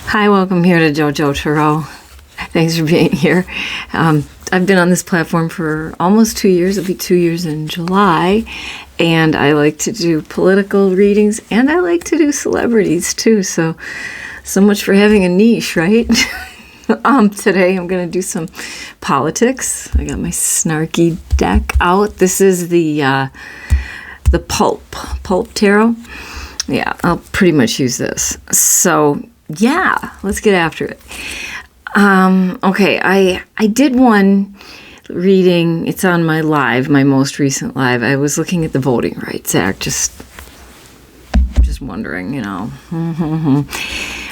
Hi, welcome here to JoJo Tarot. Thanks for being here. I've been on this platform for almost 2 years. It'll be 2 years in July. And I like to do political readings and I like to do celebrities too. So much for having a niche, right? Today I'm going to do some politics. I got my snarky deck out. This is the pulp tarot. Yeah, I'll pretty much use this. So yeah, let's get after it. Okay, I did one reading. It's on my live, my most recent live. I was looking at the Voting Rights Act, just wondering, I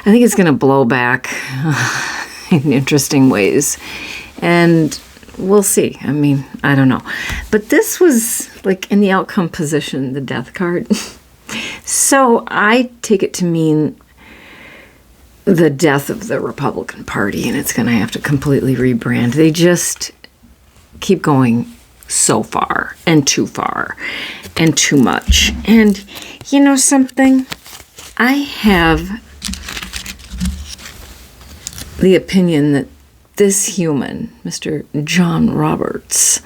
think it's going to blow back in interesting ways. And we'll see. I mean, I don't know. But this was like in the outcome position, the death card. So I take it to mean the death of the Republican Party, and it's going to have to completely rebrand. They just keep going so far and too much. And you know something? I have the opinion that this human, Mr. John Roberts,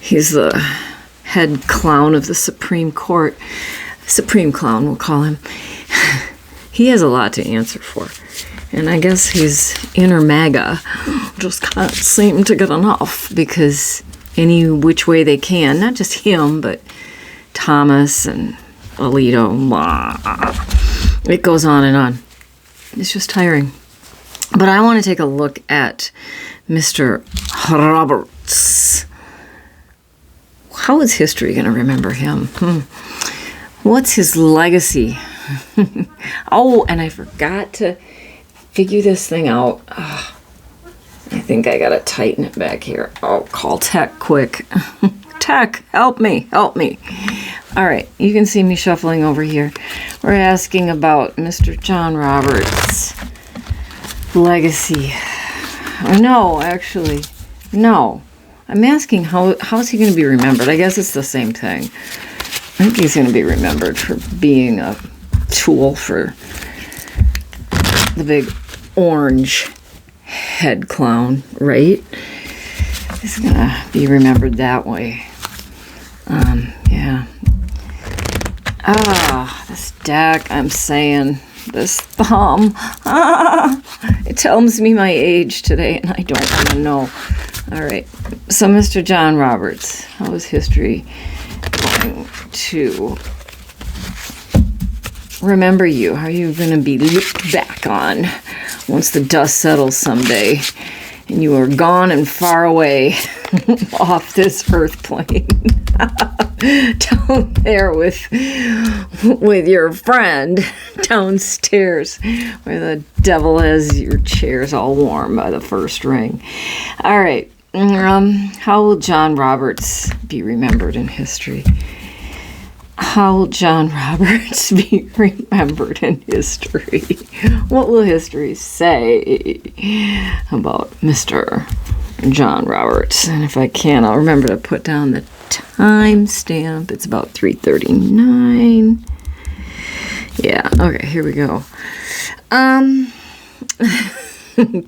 he's the head clown of the Supreme Court. Supreme clown, we'll call him. He has a lot to answer for. And I guess his inner MAGA just can't seem to get enough, because any which way they can, not just him, but Thomas and Alito, it goes on and on. It's just tiring. But I want to take a look at Mr. Roberts. How is history going to remember him? What's his legacy? Oh, and I forgot to figure this thing out. I think I gotta tighten it back here. Oh, call tech quick. Tech, help me. All right, you can see me shuffling over here. We're asking about Mr. John Roberts' legacy. No. I'm asking how's he going to be remembered? I guess it's the same thing. I think he's going to be remembered for being a tool for the big orange head clown, right? He's going to be remembered that way. Yeah. This deck, I'm saying, this thumb. It tells me my age today, and I don't want to know. All right. So, Mr. John Roberts, how is history going to remember you? How are you going to be looked back on once the dust settles someday and you are gone and far away off this earth plane down there with your friend downstairs where the devil has your chairs all warm by the first ring? All right. How will John Roberts be remembered in history? How will John Roberts be remembered in history? What will history say about Mr. John Roberts? And if I can, I'll remember to put down the timestamp. It's about 3:39. Yeah, okay, here we go.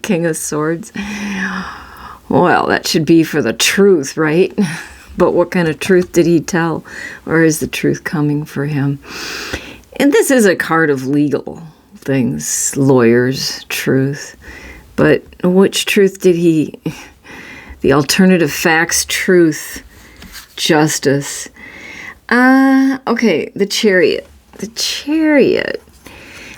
King of Swords. Well, that should be for the truth, right? But what kind of truth did he tell? Or is the truth coming for him? And this is a card of legal things, lawyers, truth. But which truth did he... The alternative facts, truth, justice. Okay, the Chariot. The Chariot.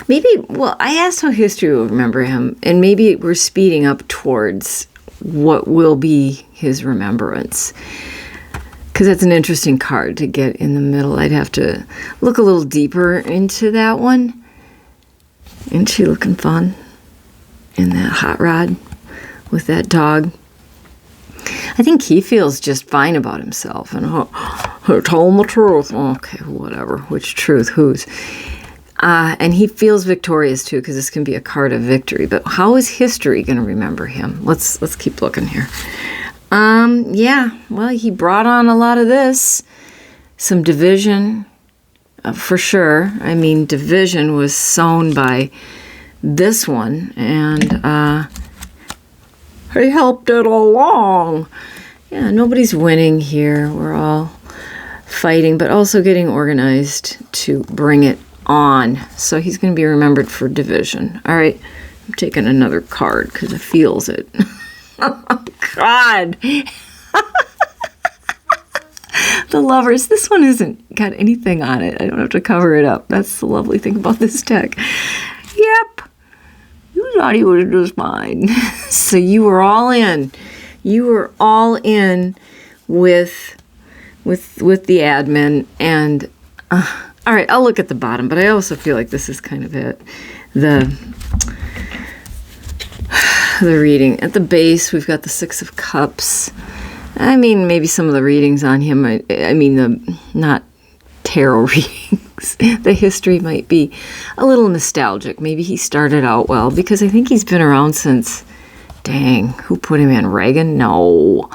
Maybe, well, I asked how history will remember him, and maybe we're speeding up towards what will be his remembrance. Because that's an interesting card to get in the middle. I'd have to look a little deeper into that one. Isn't she looking fun? In that hot rod with that dog. I think he feels just fine about himself. And told him the truth. Okay, whatever. Which truth? Whose? And he feels victorious too, because this can be a card of victory. But how is history going to remember him? Let's keep looking here. Yeah, well, he brought on a lot of this. Some division, for sure. I mean, division was sown by this one, and he helped it along. Yeah, nobody's winning here. We're all fighting, but also getting organized to bring it on. So he's going to be remembered for division. All right, I'm taking another card because it feels it. Oh, God. The Lovers. This one isn't got anything on it. I don't have to cover it up. That's the lovely thing about this deck. Yep. You thought he was just fine. So you were all in. You were all in with the admin. And, all right, I'll look at the bottom. But I also feel like this is kind of it. The reading. At the base, we've got the Six of Cups. I mean, maybe some of the readings on him, I mean, the not tarot readings. The history might be a little nostalgic. Maybe he started out well, because I think he's been around since, dang, who put him in? Reagan? No.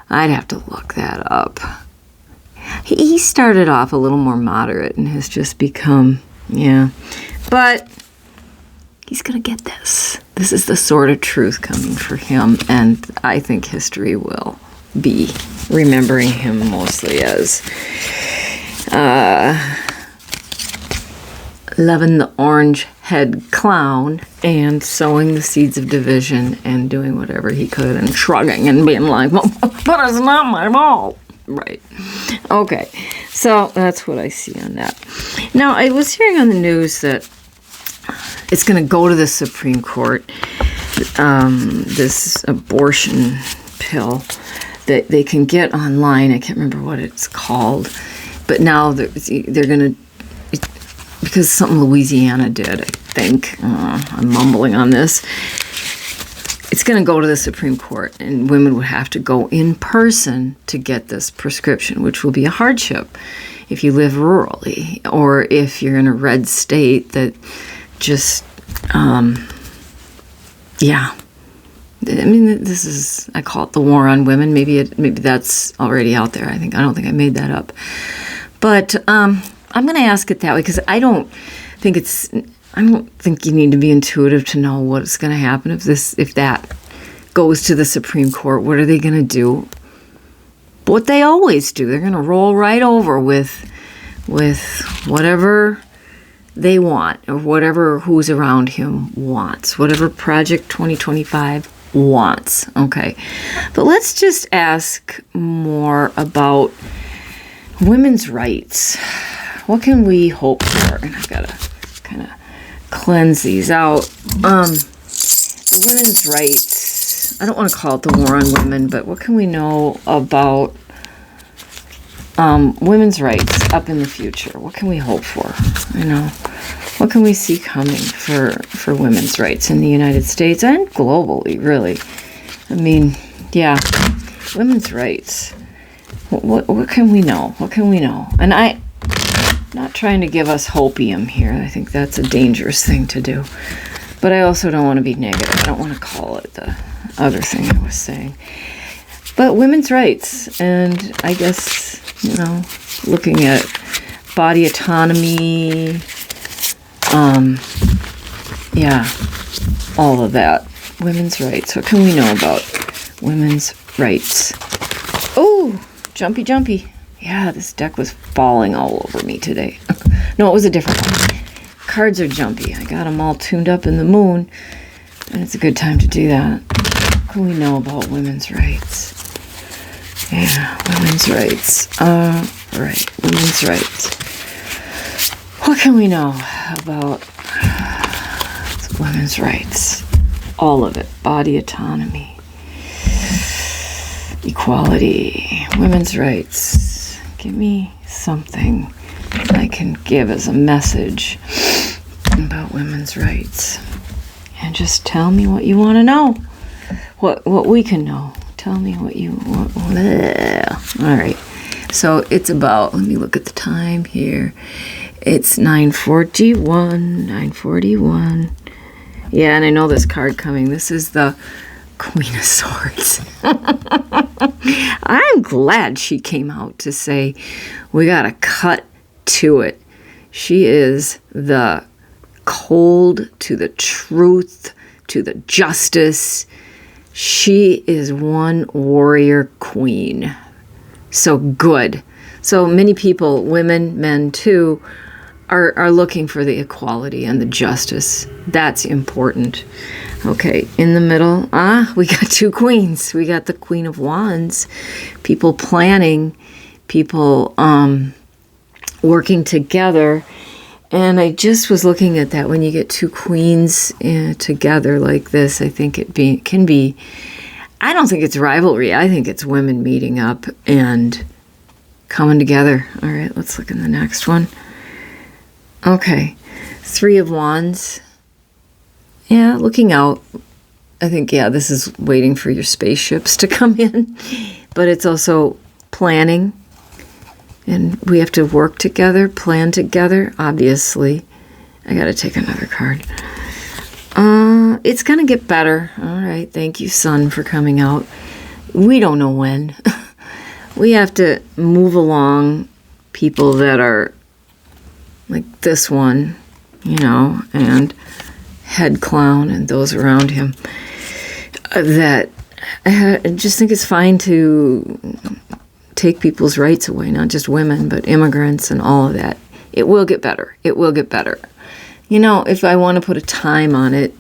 I'd have to look that up. He started off a little more moderate and has just become, yeah. But he's going to get this. This is the sword of truth coming for him, and I think history will be remembering him mostly as loving the orange head clown and sowing the seeds of division and doing whatever he could and shrugging and being like, well, but it's not my fault. Right. Okay. So that's what I see on that. Now, I was hearing on the news that it's going to go to the Supreme Court, this abortion pill that they can get online. I can't remember what it's called, but now they're going to, because something Louisiana did, I think. I'm mumbling on this. It's going to go to the Supreme Court, and women would have to go in person to get this prescription, which will be a hardship if you live rurally or if you're in a red state that just, yeah. I mean, this is, I call it the war on women. Maybe that's already out there. I don't think I made that up. But I'm going to ask it that way because I don't think you need to be intuitive to know what's going to happen if that goes to the Supreme Court. What are they going to do? What they always do. They're going to roll right over with whatever they want, or whatever who's around him wants, whatever Project 2025 wants. Okay. But let's just ask more about women's rights. What can we hope for? And I've got to kind of cleanse these out. The women's rights, I don't want to call it the war on women, but what can we know about women's rights up in the future? What can we hope for? What can we see coming for women's rights in the United States and globally, really? I mean, yeah, women's rights. What can we know? What can we know? And I'm not trying to give us hopium here. I think that's a dangerous thing to do. But I also don't want to be negative. I don't want to call it the other thing I was saying. But women's rights, and I guess, looking at body autonomy, yeah, all of that. Women's rights. What can we know about women's rights? Oh, jumpy. Yeah, this deck was falling all over me today. No, it was a different one. Cards are jumpy. I got them all tuned up in the moon, and it's a good time to do that. What can we know about women's rights? Yeah, women's rights. Right, women's rights. What can we know about women's rights? All of it. Body autonomy. Equality. Women's rights. Give me something I can give as a message about women's rights. And just tell me what you want to know. What we can know. Tell me what you want. All right. So it's about, let me look at the time here. It's 9:41. Yeah, and I know this card coming. This is the Queen of Swords. I'm glad she came out to say, we got to cut to it. She is the cold to the truth, to the justice. She is one warrior queen. So good. So many people, women, men too, are looking for the equality and the justice. That's important. Okay, in the middle, we got two queens. We got the Queen of Wands, people planning, people working together. And I just was looking at that. When you get two queens together like this, I think it can be, I don't think it's rivalry. I think it's women meeting up and coming together. All right, let's look in the next one. Okay, Three of Wands. Yeah, looking out. I think, this is waiting for your spaceships to come in. But it's also planning. And we have to work together, plan together, obviously. I got to take another card. It's going to get better. All right, thank you, Sun, for coming out. We don't know when. We have to move along people that are like this one, and Head Clown and those around him. That I just think it's fine to take people's rights away, not just women, but immigrants and all of that. It will get better. It will get better. If I want to put a time on it,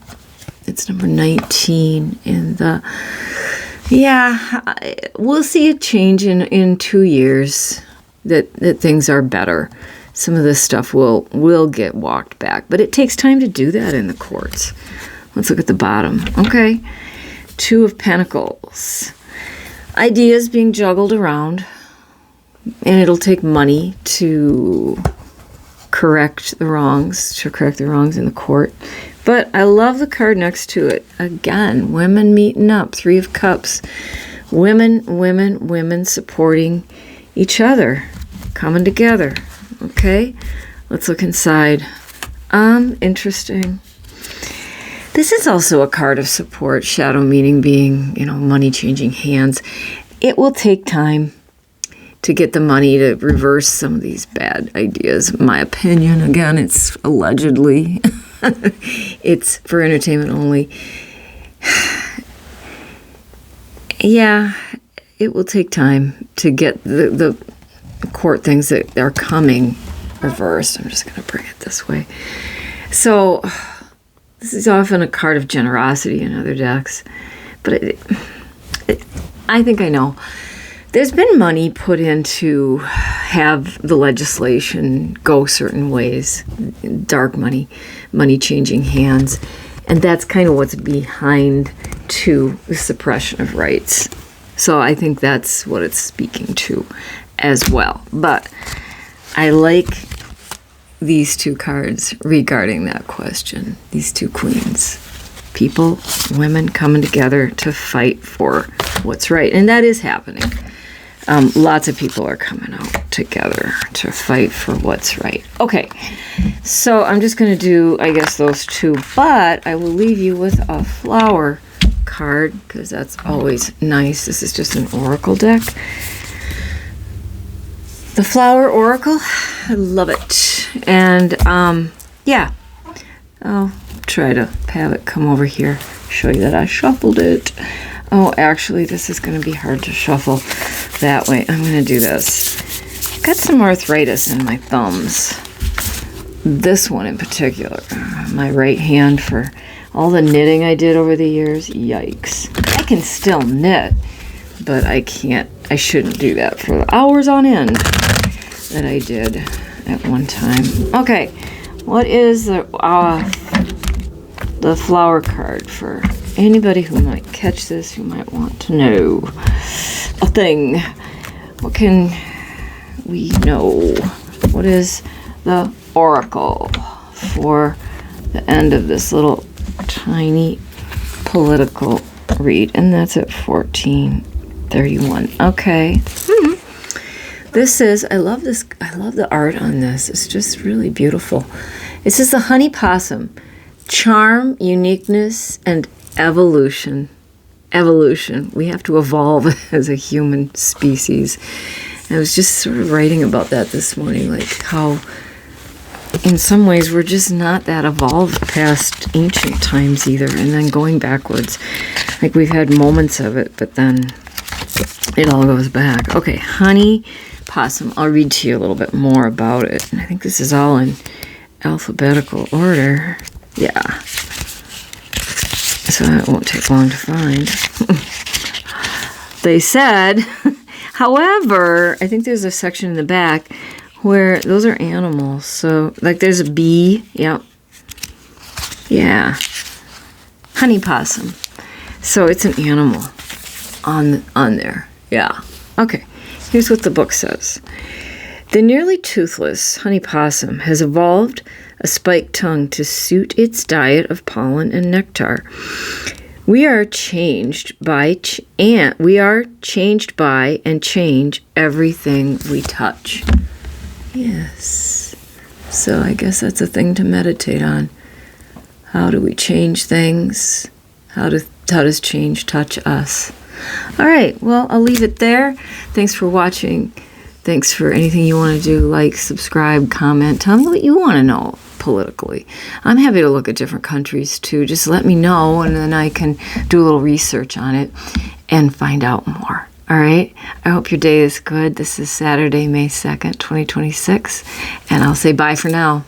it's number 19 in the... we'll see a change in 2 years that things are better. Some of this stuff will get walked back, but it takes time to do that in the courts. Let's look at the bottom. Okay, Two of Pentacles. Ideas being juggled around, and it'll take money to correct the wrongs in the court. But I love the card next to it. Again, women meeting up, Three of Cups. Women supporting each other, coming together. Okay, let's look inside. Interesting. This is also a card of support, shadow meaning being, money changing hands. It will take time to get the money to reverse some of these bad ideas, in my opinion. Again, it's allegedly. It's for entertainment only. It will take time to get the court things that are coming reversed. I'm just going to bring it this way. So this is often a card of generosity in other decks, but I think I know. There's been money put in to have the legislation go certain ways, dark money changing hands, and that's kind of what's behind to the suppression of rights. So I think that's what it's speaking to as well. But I like these two cards regarding that question. These two queens. People, women coming together to fight for what's right. And that is happening. Lots of people are coming out together to fight for what's right. Okay, so I'm just going to do, I guess, those two. But I will leave you with a flower card, because that's always nice. This is just an oracle deck. The Flower Oracle, I love it. And I'll try to have it come over here, show you that I shuffled it. Oh, actually, this is going to be hard to shuffle that way. I'm going to do this. I've got some arthritis in my thumbs. This one in particular, my right hand, for all the knitting I did over the years. Yikes. I can still knit, but I shouldn't do that for the hours on end that I did at one time. Okay, what is the flower card for anybody who might catch this, who might want to know a thing? What can we know? What is the oracle for the end of this little tiny political read? And that's at 1431. Okay. This is, I love this. I love the art on this. It's just really beautiful. It says the honey possum. Charm, uniqueness, and evolution. Evolution. We have to evolve as a human species. I was just sort of writing about that this morning, like how in some ways, we're just not that evolved past ancient times either. And then going backwards, like we've had moments of it, but then it all goes back. Okay, honey possum. I'll read to you a little bit more about it. And I think this is all in alphabetical order. Yeah. So that won't take long to find. They said, however, I think there's a section in the back where those are animals. So, like, there's a bee. Yep. Yeah. Honey possum. So it's an animal on there. Yeah. Okay. Here's what the book says. The nearly toothless honey possum has evolved a spiked tongue to suit its diet of pollen and nectar. We are changed by and change everything we touch. Yes. So I guess that's a thing to meditate on. How do we change things? How does change touch us? All right. Well, I'll leave it there. Thanks for watching. Thanks for anything you want to do. Like, subscribe, comment. Tell me what you want to know politically. I'm happy to look at different countries too. Just let me know, and then I can do a little research on it and find out more. All right? I hope your day is good. This is Saturday, May 2nd, 2026, and I'll say bye for now.